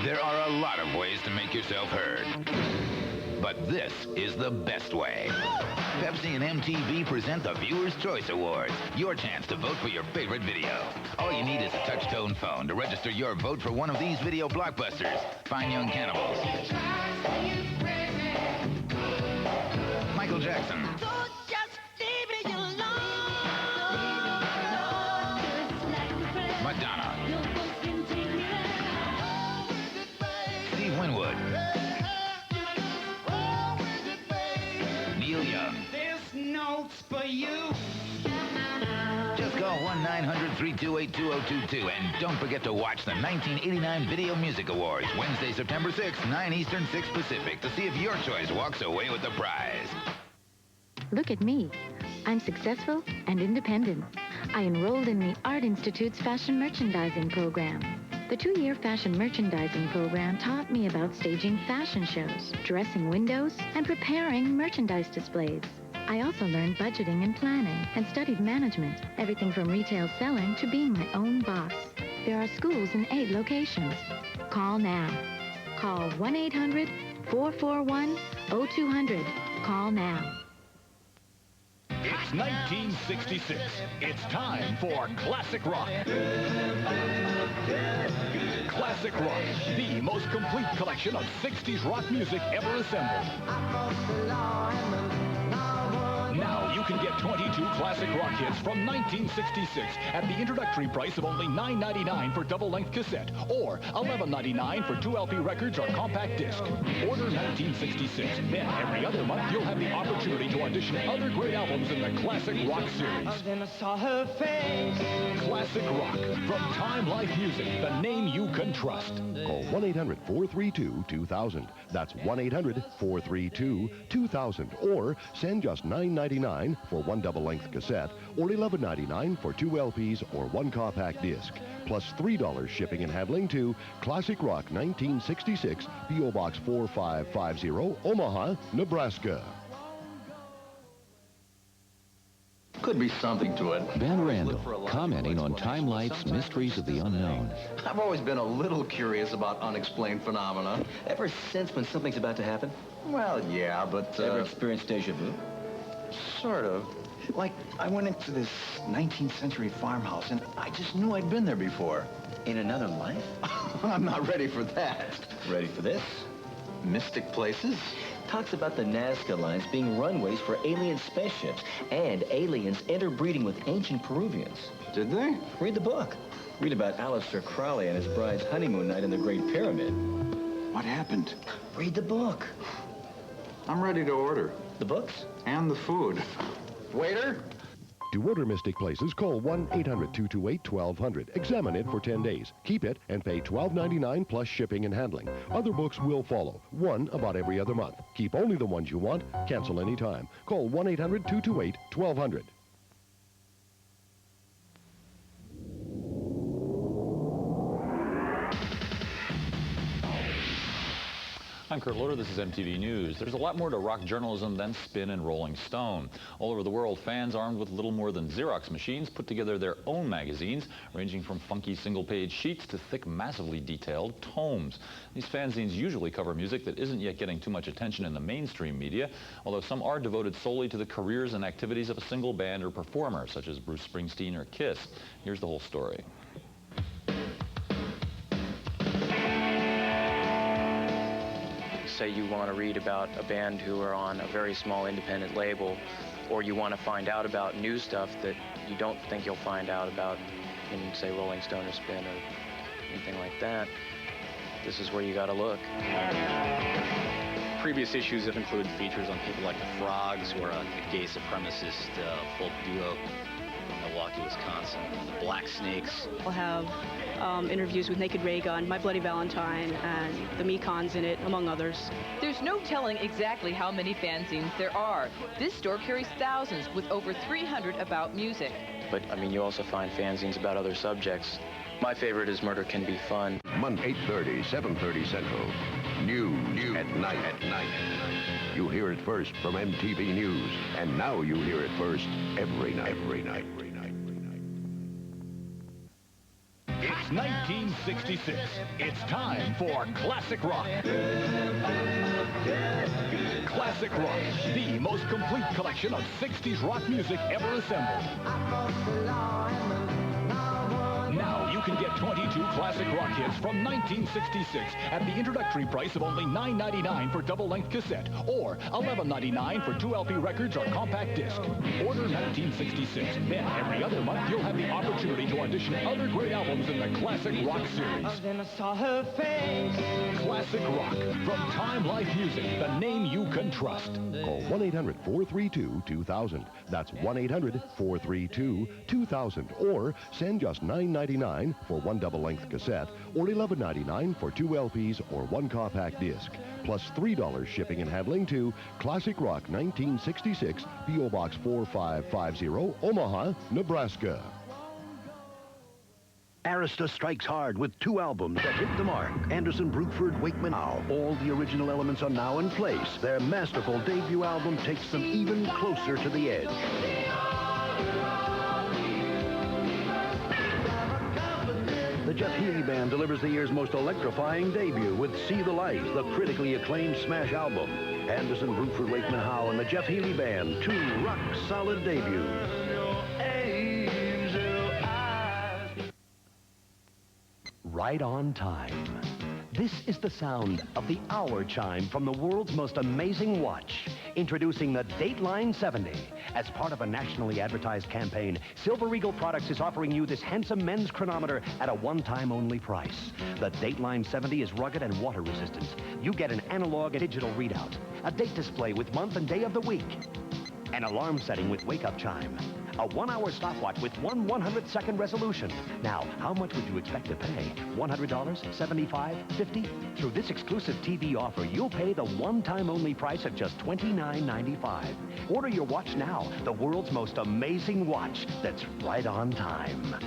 There are a lot of ways to make yourself heard. But this is the best way. Pepsi and MTV present the Viewer's Choice Awards, your chance to vote for your favorite video. All you need is a touch-tone phone to register your vote for one of these video blockbusters. Fine Young Cannibals, Michael Jackson, Madonna, Steve Winwood, Neil Young. This note's for you. Just call 1-900-328-2022 and don't forget to watch the 1989 Video Music Awards, Wednesday, September 6th, 9 Eastern, 6 Pacific, to see if your choice walks away with the prize. Look at me. I'm successful and independent. I enrolled in the Art Institute's fashion merchandising program. The 2-year fashion merchandising program taught me about staging fashion shows, dressing windows, and preparing merchandise displays. I also learned budgeting and planning and studied management, everything from retail selling to being my own boss. There are schools in 8 locations. Call now. Call 1-800-441-0200. Call now. It's 1966. It's time for Classic Rock. Classic Rock, the most complete collection of 60s rock music ever assembled. Now you can get 22 classic rock hits from 1966 at the introductory price of only $9.99 for double-length cassette or $11.99 for 2 LP records or compact disc. Order 1966. Then every other month you'll have the opportunity to audition other great albums in the Classic Rock series. Then I saw her face. Classic Rock from Time Life Music, the name you can trust. Call 1-800-432-2000. That's 1-800-432-2000. Or send just $9.99 for 1 double-length cassette or $11.99 for 2 LPs or 1 compact disc. Plus $3 shipping and handling to Classic Rock 1966, P.O. Box 4550, Omaha, Nebraska. Could be something to it. Ben Randall, commenting on Time Life's Mysteries of the Unknown. I've always been a little curious about unexplained phenomena. Ever since when something's about to happen? Well, yeah, but... Ever experienced deja vu? Sort of. Like, I went into this 19th century farmhouse, and I just knew I'd been there before. In another life? I'm not ready for that. Ready for this? Mystic places? Talks about the Nazca lines being runways for alien spaceships and aliens interbreeding with ancient Peruvians. Did they? Read the book. Read about Aleister Crowley and his bride's honeymoon night in the Great Pyramid. What happened? Read the book. I'm ready to order. The books? And the food. Waiter? To order Mystic Places, call 1-800-228-1200. Examine it for 10 days. Keep it and pay $12.99 plus shipping and handling. Other books will follow. One about every other month. Keep only the ones you want. Cancel anytime. Call 1-800-228-1200. I'm Kurt Loder. This is MTV News. There's a lot more to rock journalism than Spin and Rolling Stone. All over the world, fans armed with little more than Xerox machines put together their own magazines, ranging from funky single-page sheets to thick, massively detailed tomes. These fanzines usually cover music that isn't yet getting too much attention in the mainstream media, although some are devoted solely to the careers and activities of a single band or performer, such as Bruce Springsteen or Kiss. Here's the whole story. Say you want to read about a band who are on a very small independent label, or you want to find out about new stuff that you don't think you'll find out about in, say, Rolling Stone or Spin or anything like that, this is where you got to look. Previous issues have included features on people like the Frogs, who are a gay supremacist folk duo from Milwaukee, Wisconsin, the Black Snakes. We'll have interviews with Naked Raygun, My Bloody Valentine, and the Mekons in it, among others. There's no telling exactly how many fanzines there are. This store carries thousands, with over 300 about music. But, I mean, you also find fanzines about other subjects. My favorite is Murder Can Be Fun. Monday, 8:30, 7:30 Central. New at night. You hear it first from MTV News, and now you hear it first every night. It's 1966. It's time for Classic Rock. Classic Rock, the most complete collection of 60s rock music ever assembled. Now you can get 22 classic rock hits from 1966 at the introductory price of only $9.99 for double-length cassette or $11.99 for 2 LP records or compact disc. Order 1966. Then every other month you'll have the opportunity to audition other great albums in the Classic Rock series. Then I saw her face. Classic Rock from Time Life Music, the name you can trust. Call 1-800-432-2000. That's 1-800-432-2000. Or send just $9.99 for 1 double-length cassette or $11.99 for 2 LPs or 1 compact disc. Plus $3 shipping and handling to Classic Rock 1966, P.O. Box 4550, Omaha, Nebraska. Arista strikes hard with 2 albums that hit the mark. Anderson, Bruford, Wakeman, Howe. All the original elements are now in place. Their masterful debut album takes them even closer to the edge. The Jeff Healey Band delivers the year's most electrifying debut with See the Light, the critically acclaimed smash album. Anderson, Bruford, Wakeman, Howe, and the Jeff Healey Band, 2 rock-solid debuts. Right on time. This is the sound of the hour chime from the world's most amazing watch. Introducing the Dateline 70. As part of a nationally advertised campaign, Silver Eagle Products is offering you this handsome men's chronometer at a one-time only price. The Dateline 70 is rugged and water resistant. You get an analog and digital readout, a date display with month and day of the week, an alarm setting with wake-up chime, a 1-hour stopwatch with 1/100-second resolution. Now, how much would you expect to pay? $100? $75? $50? Through this exclusive TV offer, you'll pay the one-time only price of just $29.95. Order your watch now, the world's most amazing watch that's right on time.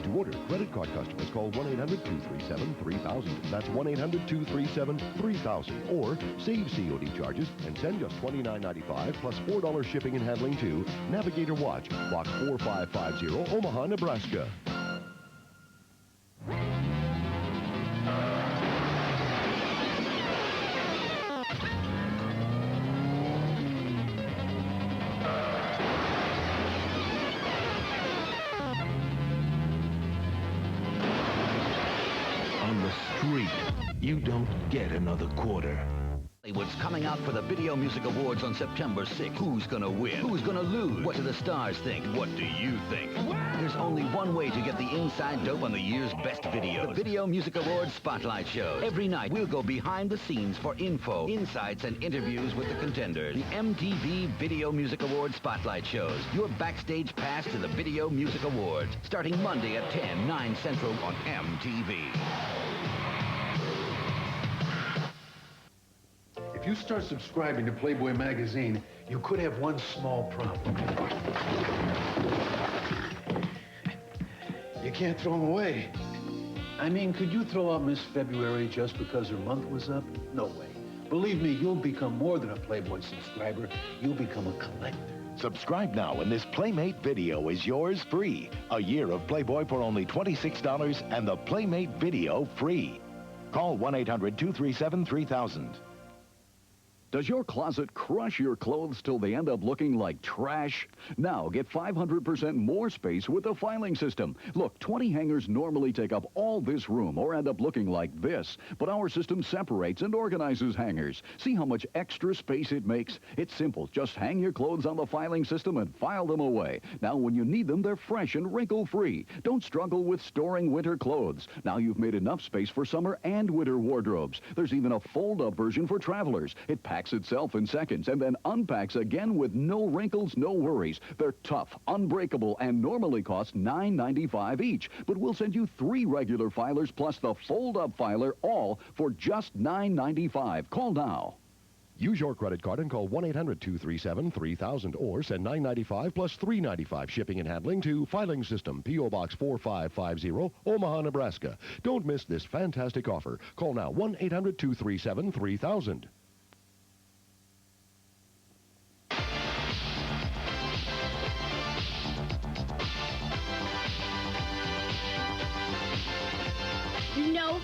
To order, credit card customers call 1-800-237-3000. That's 1-800-237-3000. Or save COD charges and send just $29.95 plus $4 shipping and handling to Navigator Watch, Box 4550, Omaha, Nebraska. Street, you don't get another quarter. Hollywood's coming out for the Video Music Awards on September 6th. Who's gonna win? Who's gonna lose? What do the stars think? What do you think? There's only one way to get the inside dope on the year's best videos. The Video Music Awards Spotlight Shows. Every night, we'll go behind the scenes for info, insights, and interviews with the contenders. The MTV Video Music Awards Spotlight Shows. Your backstage pass to the Video Music Awards. Starting Monday at 10, 9 Central on MTV. If you start subscribing to Playboy magazine, you could have one small problem. You can't throw them away. I mean, could you throw out Miss February just because her month was up? No way. Believe me, you'll become more than a Playboy subscriber. You'll become a collector. Subscribe now and this Playmate video is yours free. A year of Playboy for only $26 and the Playmate video free. Call 1-800-237-3000. Does your closet crush your clothes till they end up looking like trash? Now get 500% more space with the filing system. Look, 20 hangers normally take up all this room or end up looking like this, but our system separates and organizes hangers. See how much extra space it makes? It's simple. Just hang your clothes on the filing system and file them away. Now when you need them, they're fresh and wrinkle-free. Don't struggle with storing winter clothes. Now you've made enough space for summer and winter wardrobes. There's even a fold-up version for travelers. It packs itself in seconds and then unpacks again with no wrinkles, no worries. They're tough, unbreakable, and normally cost $9.95 each. But we'll send you 3 regular filers plus the fold-up filer, all for just $9.95. Call now. Use your credit card and call 1-800-237-3000 or send $9.95 plus $3.95 shipping and handling to Filing System, P.O. Box 4550, Omaha, Nebraska. Don't miss this fantastic offer. Call now 1-800-237-3000.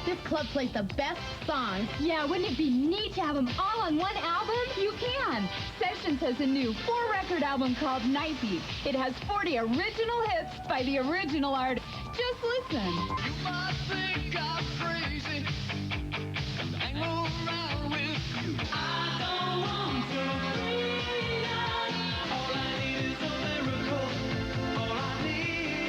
This club plays the best songs. Yeah, wouldn't it be neat to have them all on one album? You can. Sessions has a new 4-record album called Knifey. It has 40 original hits by the original artist. Just listen. You might think I'm crazy. Hang around with you. I don't want to freedom. All I need is a miracle. All I need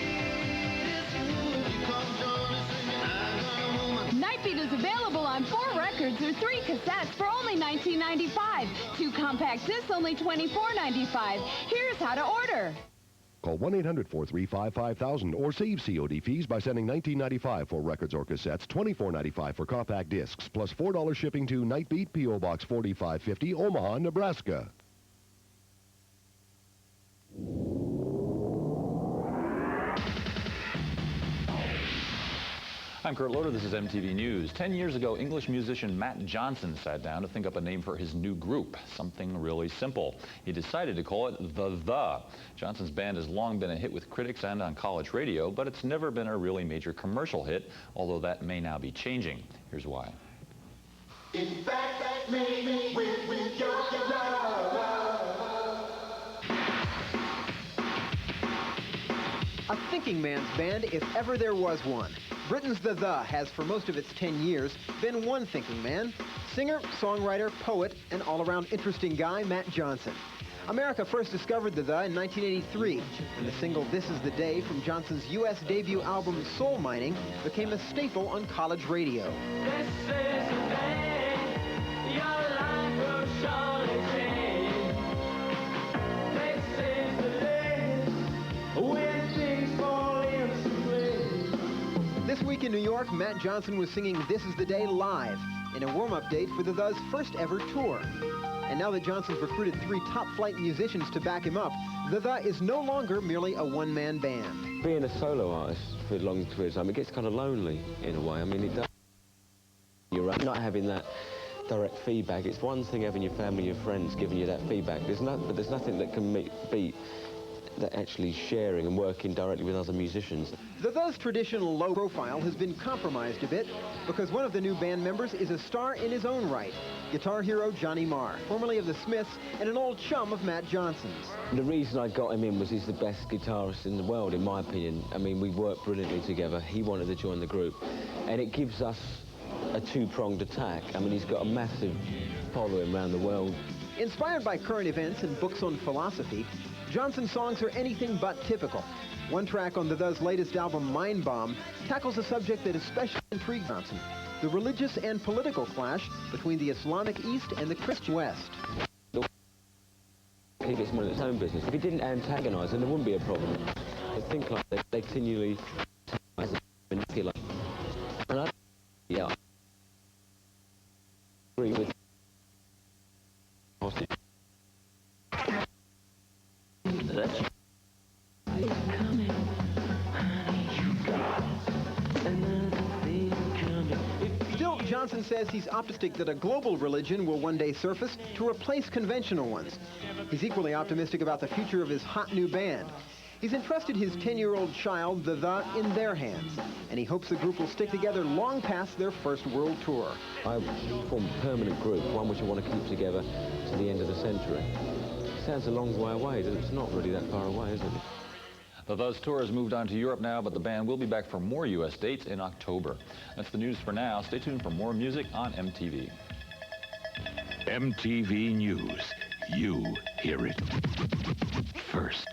is you. You come join us singing I Got a Woman. Knifey is available on 4 records or 3 cassettes for only $19.95. 2 compact discs only $24.95. Here's how to order. Call 1-800-435-5000 or save COD fees by sending $19.95 for records or cassettes, $24.95 for compact discs, plus $4 shipping to Nightbeat, P.O. Box 4550, Omaha, Nebraska. I'm Kurt Loder. This is MTV News. 10 years ago, English musician Matt Johnson sat down to think up a name for his new group, something really simple. He decided to call it The. Johnson's band has long been a hit with critics and on college radio, but it's never been a really major commercial hit, although that may now be changing. Here's why. In fact, that made me with your love. A thinking man's band, if ever there was one. Britain's The has, for most of its 10 years, been one thinking man. Singer, songwriter, poet, and all-around interesting guy, Matt Johnson. America first discovered The in 1983, and the single This Is the Day from Johnson's U.S. debut album Soul Mining became a staple on college radio. This is the day your life will surely change. This is the day when things fall into place. This week in New York, Matt Johnson was singing This Is the Day live in a warm-up date for The first ever tour. And now that Johnson's recruited 3 top-flight musicians to back him up, The is no longer merely a one-man band. Being a solo artist for a long period of time, it gets kind of lonely in a way. I mean, it does. You're not having that direct feedback. It's one thing having your family, your friends giving you that feedback. But there's nothing that can beat that actually sharing and working directly with other musicians. The's traditional low profile has been compromised a bit because one of the new band members is a star in his own right. Guitar hero Johnny Marr, formerly of the Smiths and an old chum of Matt Johnson's. The reason I got him in was he's the best guitarist in the world, in my opinion. I mean, we worked brilliantly together. He wanted to join the group. And it gives us a 2-pronged attack. I mean, he's got a massive following around the world. Inspired by current events and books on philosophy, Johnson's songs are anything but typical. One track on The's latest album, Mind Bomb, tackles a subject that especially intrigued Johnson, the religious and political clash between the Islamic East and the Christian West. He gets more in its own business. If he didn't antagonize, then there wouldn't be a problem. I think like they continually manipulate. And I agree with Still, Johnson says he's optimistic that a global religion will one day surface to replace conventional ones. He's equally optimistic about the future of his hot new band. He's entrusted his 10-year-old child, The in their hands, and he hopes the group will stick together long past their first world tour. I form a permanent group, one which I want to keep together to the end of the century. It sounds a long way away. It's not really that far away, is it? The tour has moved on to Europe now, but the band will be back for more U.S. dates in October. That's the news for now. Stay tuned for more music on MTV. MTV News. You hear it first.